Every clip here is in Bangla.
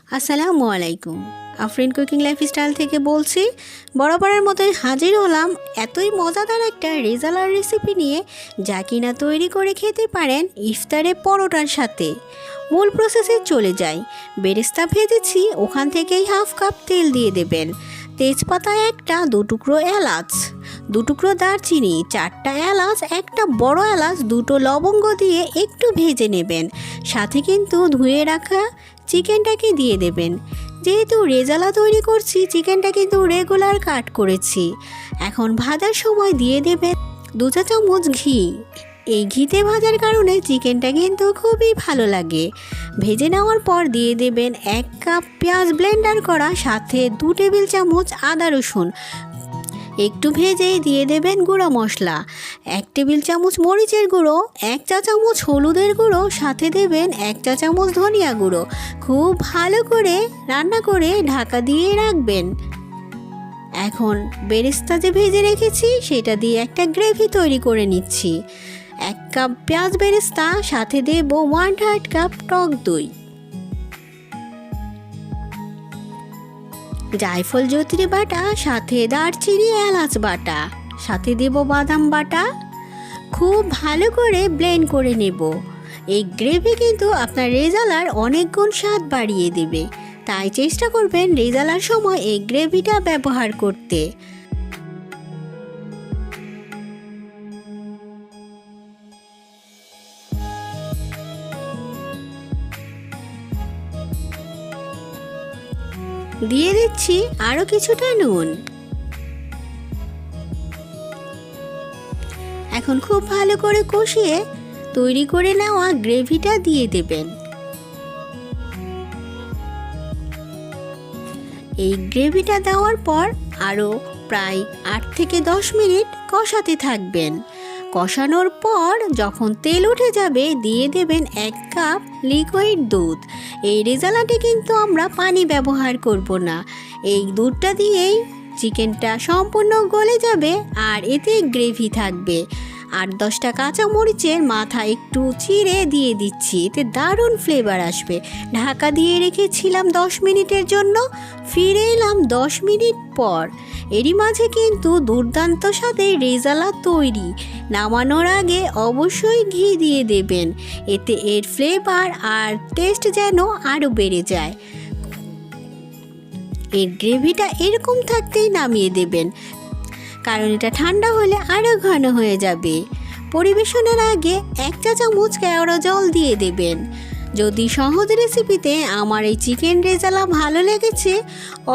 আসসালামু আলাইকুম। আফরিন কুকিং লাইফস্টাইল থেকে বলছি। বরাবরের মতোই হাজির হলাম এতই মজাদার একটা রেজালার রেসিপি নিয়ে, যা কিনা তৈরি করে খেতে পারেন ইফতারে পরোটার সাথে। মূল প্রসেসে চলে যাই। বেরেস্তা ভেজেছি, ওখান থেকেই হাফ কাপ তেল দিয়ে দেবেন। তেজপাতা একটা, 2 টুকরো এলাচ, 2 টুকরো দারচিনি, 4টা এলাচ, একটা বড় এলাচ, 2টো লবঙ্গ দিয়ে একটু ভেজে নেবেন। সাথে কিন্তু ধুয়ে রাখা চিকেনটাকে দিয়ে দেবেন। যেহেতু রেজালা তৈরি করছি, চিকেনটা কিন্তু রেগুলার কাট করেছি। এখন ভাজার সময় দিয়ে দেবেন 2 চা চামচ ঘি। এই ঘিতে ভাজার কারণে চিকেনটা কিন্তু খুবই ভালো লাগে। ভেজে নেওয়ার পর দিয়ে দেবেন 1 কাপ পেঁয়াজ ব্লেন্ডার করা, সাথে 2 টেবিল চামচ আদা রসুন। একটু ভেজেই দিয়ে দেবেন গুঁড়ো মশলা, 1 টেবিল চামচ মরিচের গুঁড়ো, 1 চা চামচ হলুদের গুঁড়ো, সাথে দেবেন 1 চা চামচ ধনিয়া গুঁড়ো। খুব ভালো করে রান্না করে ঢাকা দিয়ে রাখবেন। এখন বেরেস্তা যে ভেজে রেখেছি সেটা দিয়ে একটা গ্রেভি তৈরি করে নিচ্ছি। 1 কাপ পেঁয়াজ বেরেস্তা, সাথে দেব 1/2 কাপ টক দই, জায়ফল জয়িত্রী বাটা, সাথে দারচিনি এলাচ বাটা, সাথে দেব বাদাম বাটা। খুব ভালো করে ব্লেন্ড করে নেব। এই গ্রেভি কিন্তু আপনার রেজালার অনেক গুণ স্বাদ বাড়িয়ে দেবে, তাই চেষ্টা করবেন রেজালার সময় এই গ্রেভিটা ব্যবহার করতে। দিয়ে দিচ্ছি আরও কিছুটা নুন। এখন খুব ভালো করে কষিয়ে তৈরি করে নেওয়া গ্রেভিটা দিয়ে দেবেন। এই গ্রেভিটা দেওয়ার পর আরও প্রায় 8 থেকে 10 মিনিট কষাতে থাকবেন। কষানোর পর যখন তেল উঠে যাবে, দিয়ে দেবেন 1 কাপ লিকুইড দুধ। এই রেজালাতে কিন্তু আমরা পানি ব্যবহার করব না। এই দুধটা দিয়েই চিকেনটা সম্পূর্ণ গলে যাবে, আর এতে গ্রেভি থাকবে। 8-10টা কাঁচা মরিচের মাথা একটু চিড়ে দিয়ে দিচ্ছি, এতে দারুণ ফ্লেভার আসবে। ঢাকা দিয়ে রেখেছিলাম 10 মিনিটের জন্য। ফিরে এলাম 10 মিনিট পর। এরই মাঝে কিন্তু দুর্দান্ত স্বাদের রেজালা তৈরি। নামানোর আগে অবশ্যই ঘি দিয়ে দেবেন, এতে এর ফ্লেভার আর টেস্ট যেন আরও বেড়ে যায়। এর গ্রেভিটা এরকম থাকতেই নামিয়ে দেবেন, কারণ এটা ঠান্ডা হলে আরও ঘন হয়ে যাবে। পরিবেশনের আগে 1 চা চামচ কেওড়া জল দিয়ে দেবেন। যদি সহজ রেসিপিতে আমার এই চিকেন রেজালা ভালো লেগেছে,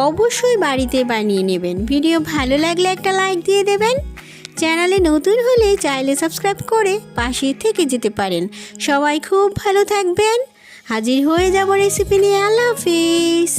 অবশ্যই বাড়িতে বানিয়ে নেবেন। ভিডিও ভালো লাগলে একটা লাইক দিয়ে দেবেন। চ্যানেলে নতুন হলে চাইলে সাবস্ক্রাইব করে পাশে থেকে যেতে পারেন। সবাই খুব ভালো থাকবেন। হাজির হয়ে যাব রেসিপি নিয়ে। আল্লাহ হাফিজ।